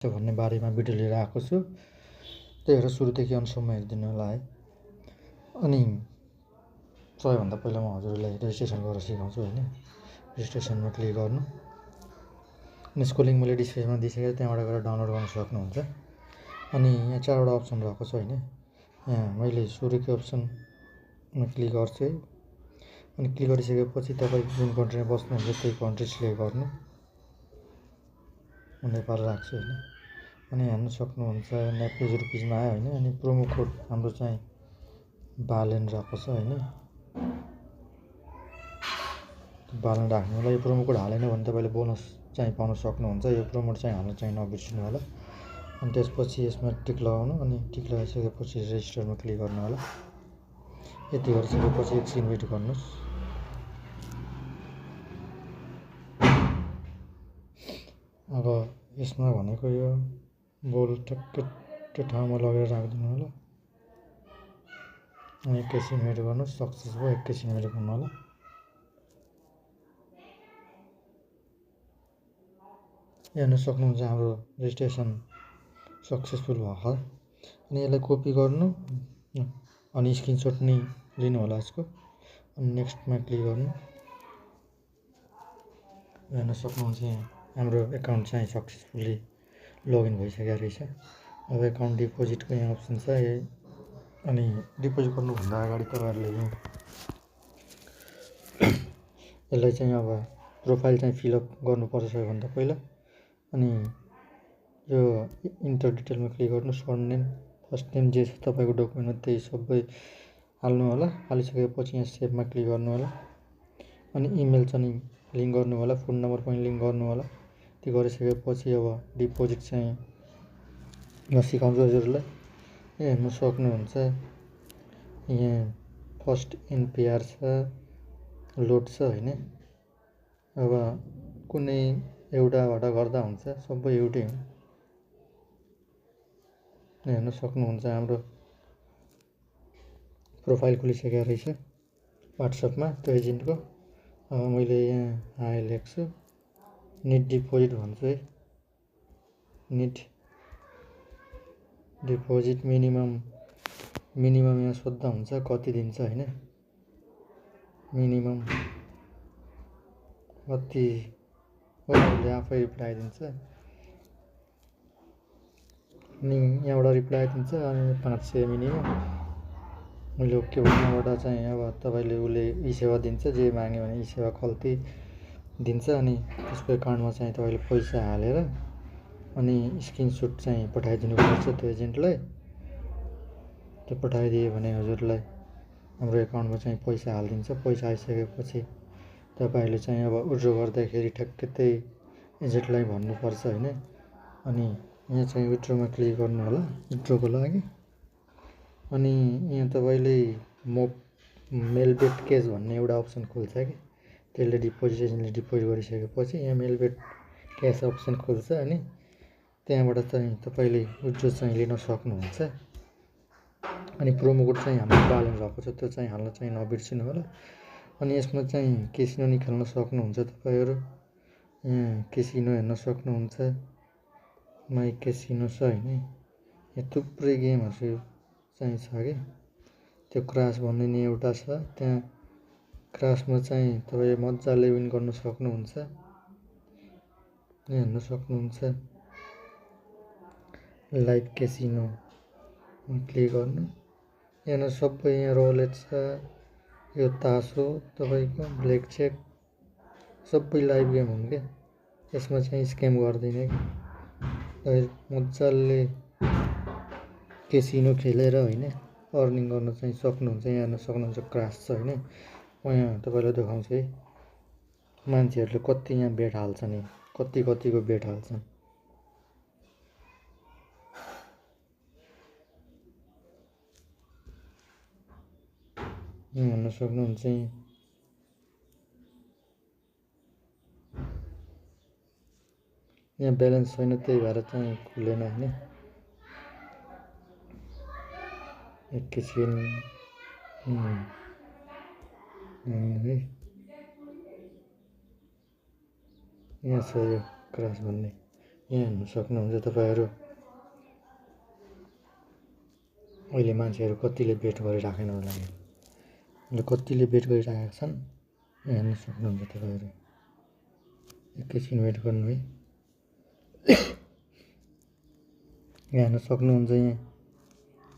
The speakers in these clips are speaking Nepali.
भन्ने बारेमा भिडियो लिएर आएको छु। त्यही भएर सुरुदेखि अन्तसम्म हेरिदिनु होला है। अनि सबैभन्दा पहिला म हजुरलाई रेजिस्ट्रेसन गरेर सिकाउँछु होइन। रेजिस्ट्रेसनमा क्लिक गर्नु अनि यसको लिङ्क मैले डिस्क्रिप्सनमा दिइसकेँ, त्यहाँबाट गएर डाउनलोड गर्न सक्नुहुन्छ। अनि यहाँ चारवटा अप्सन रहेको छ होइन। यहाँ मैले सुरुकै अप्सनमा क्लिक गर्छु है। अनि क्लिक गरिसकेपछि तपाईँ जुन कन्ट्रीमा बस्नुहुन्छ त्यही कन्ट्री सिलेक्ट गर्नु। म नेपाल राख्छु होइन। अनि हेर्न सक्नुहुन्छ नेप्लिज रुपिजमा आयो होइन। अनि प्रोमो कोड हाम्रो चाहिँ बालेन रहेको छ होइन। बालेन राख्नु होला। यो प्रोमो कोड हालेन भने तपाईँले बोनस चाहिँ पाउन सक्नुहुन्छ। यो प्रोमो चाहिँ हाल्न चाहिँ नबिर्सिनु होला। अनि त्यसपछि यसमा टिक लगाउनु। अनि टिक लगाइसकेपछि रेजिस्टरमा क्लिक गर्नु होला। यति गरिसकेपछि एकछिन वेट गर्नुहोस्। अब यसमा भनेको यो बोल ठ्याक्कै त्यो ठाउँमा लगेर राखिदिनु होला। अनि एकैछिन वेट गर्नुहोस्। सक्सेस भयो, एकैछिन वेट गर्नु होला। हेर्न सक्नुहुन्छ हाम्रो रेजिस्ट्रेसन सक्सेसफुल भएको। अनि यसलाई कपी गर्नु अनि स्क्रिनसट नै लिनु होला यसको। अनि नेक्स्टमा क्लिक गर्नु। हेर्न सक्नुहुन्छ यहाँ हाम्रो एकाउन्ट चाहिँ सक्सेसफुल्ली लगइन भइसकेको रहेछ। अब एकाउन्ट डिपोजिटको यहाँ अप्सन छ। अनि डिपोजिट गर्नुभन्दा अगाडि तपाईँहरूले यसलाई चाहिँ अब प्रोफाइल चाहिँ फिलअप गर्नुपर्छ सबैभन्दा पहिला। अनि यो इन्टर डिटेलमा क्लिक गर्नु। सर्ट नेम, फर्स्ट नेम जे छ तपाईँको डकुमेन्टमा त्यही सबै हाल्नु होला। हालिसकेपछि यहाँ सेभमा क्लिक गर्नु होला। अनि इमेल चाहिँ लिङ्क गर्नु होला। फोन नम्बर पनि लिङ्क गर्नु होला। त्यो गरिसकेपछि अब डिपोजिट चाहिँ म सिकाउँछु हजुरलाई। हेर्न सक्नुहुन्छ यहाँ फर्स्ट एनपिआर छ, लोड छ होइन। अब कुनै एउटाबाट गर्दा हुन्छ, सबै एउटै हो। हेर्न सक्नुहुन्छ हाम्रो प्रोफाइल खुलिसकेको रहेछ वाट्सएपमा त्यो एजेन्टको। अब मैले यहाँ हाई लेख्छु, निड डिपोजिट भन्छु है। निड डिपोजिट मिनिमम यहाँ सोद्धा हुन्छ कति दिन्छ होइन। मिनिमम कति उसले आफै रिप्लाई दिन्छ। अनि यहाँबाट रिप्लाई दिन्छ। अनि 500 मिनिमम मैले ओके भन्नुबाट चाहिँ अब तपाईँले उसले ई सेवा दिन्छ, जे माग्यो भने ई सेवा खल्ती दिन्छ। अनि त्यसको एकाउन्टमा चाहिँ तपाईँले पैसा हालेर अनि स्क्रिनसट चाहिँ पठाइदिनुपर्छ त्यो एजेन्टलाई। त्यो पठाइदियो भने हजुरलाई हाम्रो एकाउन्टमा चाहिँ पैसा हालिदिन्छ। पैसा आइसकेपछि तपाईँहरूले चाहिँ अब विड्रो गर्दाखेरि ठ्याक्कै त्यही एजेन्टलाई भन्नुपर्छ होइन। अनि यहाँ चाहिँ विड्रोमा क्लिक गर्नु होला विड्रोको लागि। अनि यहाँ तपाईँले मेलबेट केस भन्ने एउटा अप्सन खोल्छ कि त्यसले डिपोजिट एजेन्टले डिपोजिट गरिसकेपछि यहाँ मेलबेट क्यास अप्सन खोल्छ। अनि त्यहाँबाट चाहिँ तपाईँले विड्रो चाहिँ लिन सक्नुहुन्छ। अनि प्रोमो कोड चाहिँ हाम्रो बालेन रहेको छ, त्यो चाहिँ हाल्न चाहिँ नबिर्सिनु होला। अनि यसमा चाहिँ केसिनो नि खेल्न सक्नुहुन्छ तपाईँहरू। यहाँ केसिनो हेर्न सक्नुहुन्छ, माइ केसिनो छ होइन। यहाँ थुप्रै गेमहरू चाहिँ छ कि त्यो क्रास भन्ने नि एउटा छ। त्यहाँ क्रासमा चाहिँ तपाईँले मजाले विन गर्न सक्नुहुन्छ। हेर्न सक्नुहुन्छ लाइभ केसिनो क्लिक गर्नु। यहाँ सबै यहाँ रोलेट छ, यो तास हो तपाईँको, ब्ल्याक चेक सबै लाइभ गेम हुन् क्या। यसमा चाहिँ स्क्याम गर्दैन कि मजाले केसिनो खेलेर होइन अर्निङ गर्न चाहिँ सक्नुहुन्छ। यहाँ हेर्न सक्नुहुन्छ क्रास छ होइन। म यहाँ तपाईँलाई देखाउँछु है मान्छेहरूले कति यहाँ बेट हाल्छन्, कतिको बेट हाल्छन्। हेर्न सक्नुहुन्छ यहाँ ब्यालेन्स छैन, त्यही भएर चाहिँ खुलेन होइन। एकैछिन है यहाँ छ यो क्रास भन्ने। यहाँ हेर्नु सक्नुहुन्छ तपाईँहरू अहिले मान्छेहरू कतिले बेट गरिराखेन होला यो कतिले बेट गरिराखेका छन् यहाँ हेर्नु सक्नुहुन्छ तपाईँहरू एकैछिन वेट गर्नु है यहाँ हेर्न सक्नुहुन्छ यहाँ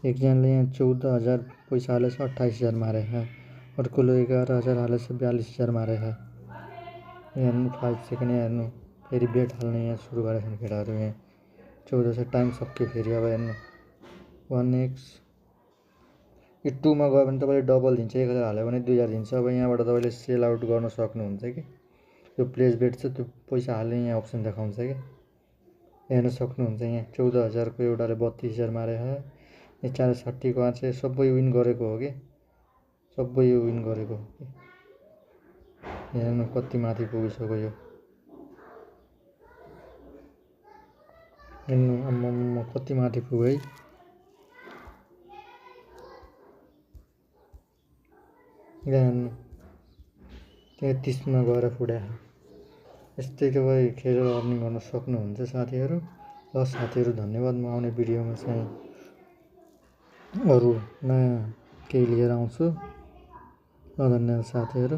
एकजनाले यहाँ 14,000 पैसा हालेछ 28,000 मारेको अर्कोले 11,000 हालेछ 42,000 मारेको हेर्नु 5 सेकेन्ड यहाँ हेर्नु फेरि बेट हाल्ने यहाँ सुरु गरेछन् केटाहरू यहाँ 1400 टाइम सक्यो फेरि अब हेर्नु 1x यो 2 मा गयो भने तपाईँले डबल दिन्छ 1,000 हाल्यो भने 2,000 दिन्छ अब यहाँबाट तपाईँले सेल आउट गर्न सक्नुहुन्छ कि यो प्लेस बेट छ त्यो पैसा हाल्ने यहाँ अप्सन देखाउँछ कि हेर्न सक्नुहुन्छ यहाँ 14,000 को एउटाले 32,000 मारेको यहाँ 460 को चाहिँ सबै विन गरेको हो कि सबै यो विन गरेको हो कि हेर्नु कति माथि पुगिसक्यो यो हेर्नु आम्मामा कति माथि पुग्यो है हेर्नु 33 मा गएर फुड्या यस्तै तपाईँ खेलेर अर्निङ गर्न सक्नुहुन्छ साथीहरू ल साथीहरू धन्यवाद म आउने भिडियोमा चाहिँ अरू नयाँ केही लिएर आउँछु ल धन्यवाद साथीहरू